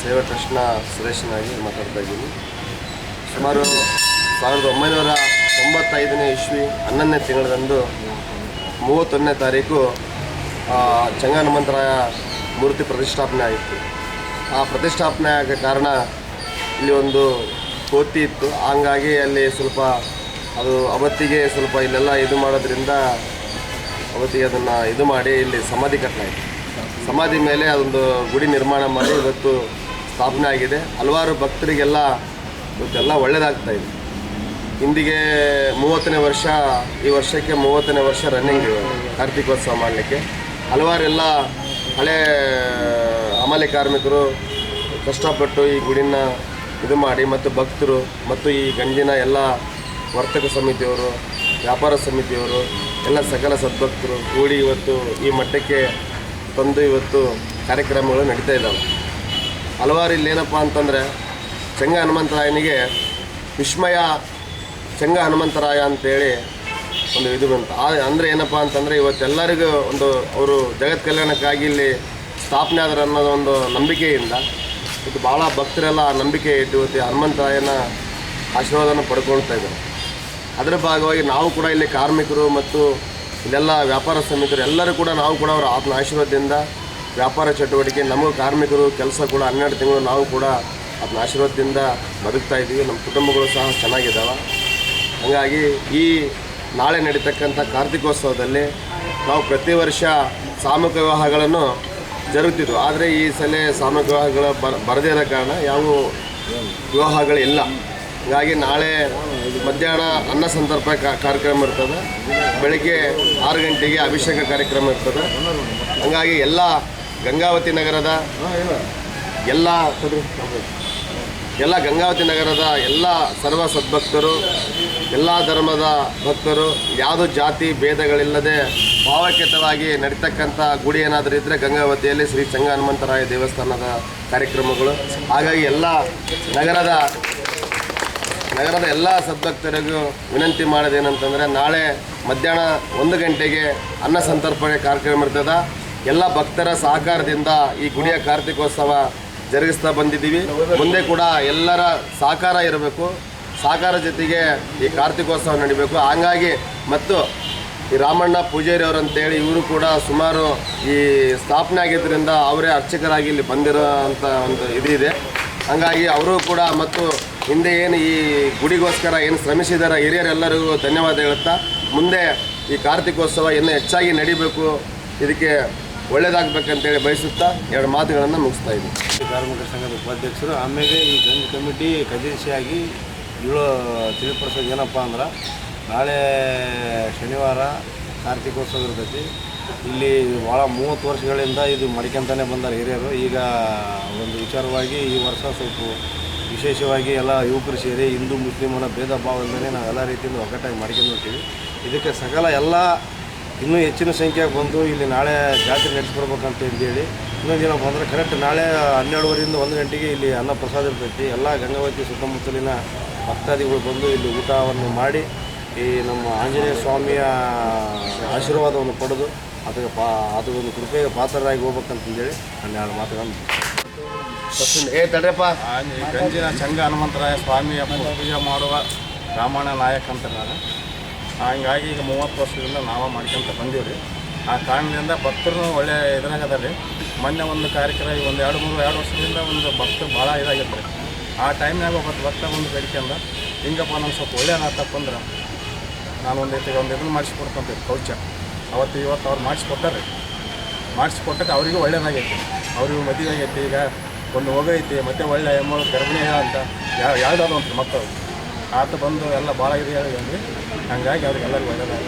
ಸೇವಾ ಟ್ರಸ್ಟ್ನ ಸದಸ್ಯನಾಗಿ ಮಾತಾಡ್ತಾ ಇದ್ದೀನಿ. ಸುಮಾರು 1995ನೇ ಇಸ್ವಿ 11ನೇ ತಿಂಗಳದಂದು 31ನೇ ತಾರೀಕು ಚೆಂಗ ಹನುಮಂತರಾಯ ಮೂರ್ತಿ ಪ್ರತಿಷ್ಠಾಪನೆ ಆಗಿತ್ತು. ಆ ಪ್ರತಿಷ್ಠಾಪನೆ ಆಗ ಕಾರಣ ಇಲ್ಲಿ ಒಂದು ಕೋತಿ ಇತ್ತು. ಹಂಗಾಗಿ ಅಲ್ಲಿ ಸ್ವಲ್ಪ ಅದು ಅವತ್ತಿಗೆ ಸ್ವಲ್ಪ ಇಲ್ಲೆಲ್ಲ ಇದು ಮಾಡೋದ್ರಿಂದ ಅವತ್ತಿಗೆ ಅದನ್ನು ಇದು ಮಾಡಿ ಇಲ್ಲಿ ಸಮಾಧಿ ಕಟ್ಟಲಾಯಿತು. ಸಮಾಧಿ ಮೇಲೆ ಅದೊಂದು ಗುಡಿ ನಿರ್ಮಾಣ ಮಾಡಿ ಇವತ್ತು ಸ್ಥಾಪನೆ ಆಗಿದೆ. ಹಲವಾರು ಭಕ್ತರಿಗೆಲ್ಲ ಇವತ್ತೆಲ್ಲ ಒಳ್ಳೆಯದಾಗ್ತಾಯಿದೆ. ಇಂದಿಗೆ 30ನೇ ವರ್ಷ, ಈ ವರ್ಷಕ್ಕೆ 30ನೇ ವರ್ಷ ರನ್ನಿಂಗ್ ಕಾರ್ತಿಕೋತ್ಸವ ಮಾಡಲಿಕ್ಕೆ. ಹಲವಾರೆಲ್ಲ ಹಳೆ ಹಮಾಲಿ ಕಾರ್ಮಿಕರು ಕಷ್ಟಪಟ್ಟು ಈ ಗುಡಿನ ಇದು ಮಾಡಿ, ಮತ್ತು ಭಕ್ತರು ಮತ್ತು ಈ ಗಂಜಿನ ಎಲ್ಲ ವರ್ತಕ ಸಮಿತಿಯವರು, ವ್ಯಾಪಾರ ಸಮಿತಿಯವರು ಎಲ್ಲ ಸಕಲ ಸದ್ಭಕ್ತರು ಕೂಡಿ ಇವತ್ತು ಈ ಮಟ್ಟಕ್ಕೆ ತಂದು ಇವತ್ತು ಕಾರ್ಯಕ್ರಮಗಳು ನಡೀತಾ ಇದ್ದಾವೆ. ಹಲವಾರು ಇಲ್ಲೇನಪ್ಪ ಅಂತಂದರೆ ಚೆಂಗ ಹನುಮಂತರಾಯನಿಗೆ ವಿಸ್ಮಯ ಚೆಂಗ ಹನುಮಂತರಾಯ ಅಂತೇಳಿ ಒಂದು ಇದು ಬಂತು. ಅಂದರೆ ಏನಪ್ಪ ಅಂತಂದರೆ ಇವತ್ತೆಲ್ಲರಿಗೂ ಒಂದು ಅವರು ಜಗತ್ ಕಲ್ಯಾಣಕ್ಕಾಗಿ ಇಲ್ಲಿ ಸ್ಥಾಪನೆ ಆದ್ರೆ ಅನ್ನೋದು ಒಂದು ನಂಬಿಕೆಯಿಂದ ಇದು ಭಾಳ ಭಕ್ತರೆಲ್ಲ ಆ ನಂಬಿಕೆ ಇಟ್ಟು ಇವತ್ತು ಹನುಮಂತರಾಯನ ಆಶೀರ್ವಾದನ ಪಡ್ಕೊಳ್ತಾ ಇದ್ದಾರೆ. ಅದರ ಭಾಗವಾಗಿ ನಾವು ಕೂಡ ಇಲ್ಲಿ ಕಾರ್ಮಿಕರು ಮತ್ತು ಇಲ್ಲೆಲ್ಲ ವ್ಯಾಪಾರ ಸಮಿತಿಯರು ಎಲ್ಲರೂ ಕೂಡ ನಾವು ಕೂಡ ಅವರ ಆತ್ಮ ಆಶೀರ್ವಾದದಿಂದ ವ್ಯಾಪಾರ ಚಟುವಟಿಕೆ, ನಮಗೂ ಕಾರ್ಮಿಕರು ಕೆಲಸ ಕೂಡ 12 ತಿಂಗಳು ನಾವು ಕೂಡ ಆತ್ಮ ಆಶೀರ್ವಾದದಿಂದ ಬದುಕ್ತಾ ಇದ್ದೀವಿ. ನಮ್ಮ ಕುಟುಂಬಗಳು ಸಹ ಚೆನ್ನಾಗಿದ್ದಾವೆ. ಹಾಗಾಗಿ ಈ ನಾಳೆ ನಡೀತಕ್ಕಂಥ ಕಾರ್ತಿಕೋತ್ಸವದಲ್ಲಿ ನಾವು ಪ್ರತಿ ವರ್ಷ ಸಾಮೂಹಿಕ ವಿವಾಹಗಳನ್ನು ಜರುಗ್ತಿದ್ವು. ಆದರೆ ಈ ಸಲ ಸಾಮೂಹಿಕ ವಿವಾಹಗಳು ಬರದೇ ಇರೋ ಕಾರಣ ಯಾವ ವಿವಾಹಗಳಿಲ್ಲ. ಹಾಗಾಗಿ ನಾಳೆ ಮಧ್ಯಾಹ್ನ ಅನ್ನ ಸಂತರ್ಪಣೆ ಕಾರ್ಯಕ್ರಮ ಇರ್ತದೆ. ಬೆಳಗ್ಗೆ 6 ಗಂಟೆಗೆ ಅಭಿಷೇಕ ಕಾರ್ಯಕ್ರಮ ಇರ್ತದೆ. ಹಾಗಾಗಿ ಎಲ್ಲ ಗಂಗಾವತಿ ನಗರದ ಗಂಗಾವತಿ ನಗರದ ಎಲ್ಲ ಸರ್ವ ಸದ್ಭಕ್ತರು, ಎಲ್ಲ ಧರ್ಮದ ಭಕ್ತರು, ಯಾವುದೋ ಜಾತಿ ಭೇದಗಳಿಲ್ಲದೆ ಭಾವೈಕ್ಯತವಾಗಿ ನಡೀತಕ್ಕಂಥ ಗುಡಿ ಏನಾದರೂ ಇದ್ದರೆ ಗಂಗಾವತಿಯಲ್ಲಿ ಶ್ರೀ ಚೆಂಗ ಹನುಮಂತರಾಯ ದೇವಸ್ಥಾನದ ಕಾರ್ಯಕ್ರಮಗಳು. ಹಾಗಾಗಿ ಎಲ್ಲ ನಗರದ ಎಲ್ಲ ಸದ್ಭಕ್ತರಿಗೂ ವಿನಂತಿ ಮಾಡೋದೇನಂತಂದರೆ ನಾಳೆ ಮಧ್ಯಾಹ್ನ 1 ಗಂಟೆಗೆ ಅನ್ನ ಸಂತರ್ಪಣೆ ಕಾರ್ಯಕ್ರಮ ಇರ್ತದೆ. ಎಲ್ಲ ಭಕ್ತರ ಸಹಕಾರದಿಂದ ಈ ಗುಡಿಯ ಕಾರ್ತಿಕೋತ್ಸವ ಜರುಗಿಸ್ತಾ ಬಂದಿದ್ದೀವಿ. ಮುಂದೆ ಕೂಡ ಎಲ್ಲರ ಸಹಕಾರ ಇರಬೇಕು. ಸಹಕಾರ ಜೊತೆಗೆ ಈ ಕಾರ್ತಿಕೋತ್ಸವ ನಡಿಬೇಕು. ಹಾಗಾಗಿ ಮತ್ತು ಈ ರಾಮಣ್ಣ ಪೂಜಾರಿ ಅವರು ಅಂತೇಳಿ ಇವರು ಕೂಡ ಸುಮಾರು ಈ ಸ್ಥಾಪನೆ ಆಗಿದ್ದರಿಂದ ಅವರೇ ಅರ್ಚಕರಾಗಿ ಇಲ್ಲಿ ಬಂದಿರೋ ಅಂಥ ಒಂದು ಇದಿದೆ. ಹಾಗಾಗಿ ಅವರು ಕೂಡ ಮತ್ತು ಹಿಂದೆ ಏನು ಈ ಗುಡಿಗೋಸ್ಕರ ಏನು ಶ್ರಮಿಸಿದಾರ ಹಿರಿಯರೆಲ್ಲರಿಗೂ ಧನ್ಯವಾದ ಹೇಳುತ್ತಾ, ಮುಂದೆ ಈ ಕಾರ್ತಿಕೋತ್ಸವ ಇನ್ನೂ ಹೆಚ್ಚಾಗಿ ನಡಿಬೇಕು, ಇದಕ್ಕೆ ಒಳ್ಳೆಯದಾಗಬೇಕಂತೇಳಿ ಬಯಸುತ್ತಾ 2 ಮಾತುಗಳನ್ನು ಮುಗಿಸ್ತಾ ಇದ್ದೀನಿ. ಕಾರ್ಮಿಕರ ಸಂಘದ ಉಪಾಧ್ಯಕ್ಷರು, ಆಮೇಲೆ ಈ ಗಂಜ್ ಕಮಿಟಿ ಖಜಾಂಚಿಯಾಗಿ ತಿಳಿಪಡಿಸೋದು ಏನಪ್ಪ ಅಂದ್ರೆ, ನಾಳೆ ಶನಿವಾರ ಕಾರ್ತಿಕೋತ್ಸವ ಇರ್ತೈತಿ. ಇಲ್ಲಿ ಭಾಳ 30 ವರ್ಷಗಳಿಂದ ಇದು ಮಾಡ್ಕೊಂತಾನೆ ಬಂದಾರೆ ಹಿರಿಯರು. ಈಗ ಒಂದು ವಿಚಾರವಾಗಿ ಈ ವರ್ಷ ಸ್ವಲ್ಪ ವಿಶೇಷವಾಗಿ ಎಲ್ಲ ಯುವಕರು ಸೇರಿ ಹಿಂದೂ ಮುಸ್ಲಿಮರ ಭೇದ ಭಾವ ಇಲ್ಲದೇ ನಾವೆಲ್ಲ ರೀತಿಯಿಂದ ಒಗ್ಗಟ್ಟಾಗಿ ಮಾಡ್ಕೊಂಡು ಹೋಗ್ತೀವಿ. ಇದಕ್ಕೆ ಸಕಲ ಎಲ್ಲ ಇನ್ನೂ ಹೆಚ್ಚಿನ ಸಂಖ್ಯೆಗೆ ಬಂದು ಇಲ್ಲಿ ನಾಳೆ ಜಾತ್ರೆ ನಡೆಸ್ಕೊಡ್ಬೇಕಂತ ಹೇಳಿ ಇನ್ನೊಂದೇನಪ್ಪ ಅಂದರೆ ಕರೆಕ್ಟ್ ನಾಳೆ 12:30ರಿಂದ 1 ಗಂಟೆಗೆ ಇಲ್ಲಿ ಅನ್ನ ಪ್ರಸಾದ ಇರ್ತೈತಿ. ಎಲ್ಲ ಗಂಗಾವತಿ ಸುತ್ತಮುತ್ತಲಿನ ಭಕ್ತಾದಿಗಳು ಬಂದು ಇಲ್ಲಿ ಊಟವನ್ನು ಮಾಡಿ ಈ ನಮ್ಮ ಆಂಜನೇಯ ಸ್ವಾಮಿಯ ಆಶೀರ್ವಾದವನ್ನು ಪಡೆದು ಅದು ಒಂದು ಕೃಪೆಗೆ ಪಾತ್ರರಾಗಿ ಹೋಗ್ಬೇಕಂತಂದೇಳಿ 12 ಮಾತುಗಳನ್ನು ತಡ್ರಪ್ಪ. ಗಂಜಿನ ಚೆಂಗ ಹನುಮಂತರಾಯ ಸ್ವಾಮಿಯ ಪೂಜೆ ಮಾಡುವ ರಾಮಣ್ಣ ನಾಯಕ್ ಅಂತ ನಾನು. ಹಂಗಾಗಿ ಈಗ 30 ವರ್ಷದಿಂದ ನಾವು ಮಾಡ್ಕೊಂತ ಬಂದೀವಿ. ಆ ಕಾರಣದಿಂದ ಭಕ್ತರು ಒಳ್ಳೆ ಇದ್ರಾಗದ ರೀ. ಮೊನ್ನೆ ಒಂದು ಕಾರ್ಯಕ್ರಮ ಒಂದು 2 ವರ್ಷದಿಂದ ಒಂದು ಭಕ್ತರು ಭಾಳ ಇದಾಗಿತ್ತು ರೀ. ಆ ಟೈಮ್ನಾಗ ಒಬ್ಬ ಭಕ್ತ ಒಂದು ಬೇಡಿಕೆಂದ, ಹಿಂಗಪ್ಪ ನಾನು ಸ್ವಲ್ಪ ಒಳ್ಳೆಯದಾತಪ್ಪ ಅಂದ್ರೆ ನಾನು ಒಂದು ಇದನ್ನು ಮಾಡಿಸ್ಕೊಡ್ಕೊಂತೀವಿ ಕೌಚ. ಇವತ್ತು ಅವ್ರು ಮಾಡಿಸ್ಕೊಟ್ಟಕ್ಕೆ ಅವರಿಗೂ ಒಳ್ಳೆಯದಾಗೈತಿ. ಅವ್ರಿಗೂ ಮದುವೆ ಆಗೈತಿ, ಈಗ ಒಂದು ಹೋಗೈತಿ, ಮತ್ತು ಒಳ್ಳೆ ಹೆಣ್ಣು ಗರ್ಭಿಣಿ ಅಂತ ಯಾವುದಾದ್ರು ಅಂತ ಮಕ್ಕಳು ಆತ ಬಂದು ಎಲ್ಲ ಭಾಳ ಇದೆ ಹೇಳಿ. ಹಂಗಾಗಿ ಅವ್ರಿಗೆಲ್ಲರಿಗೂ ಒಳ್ಳೆಯದಾಗಿ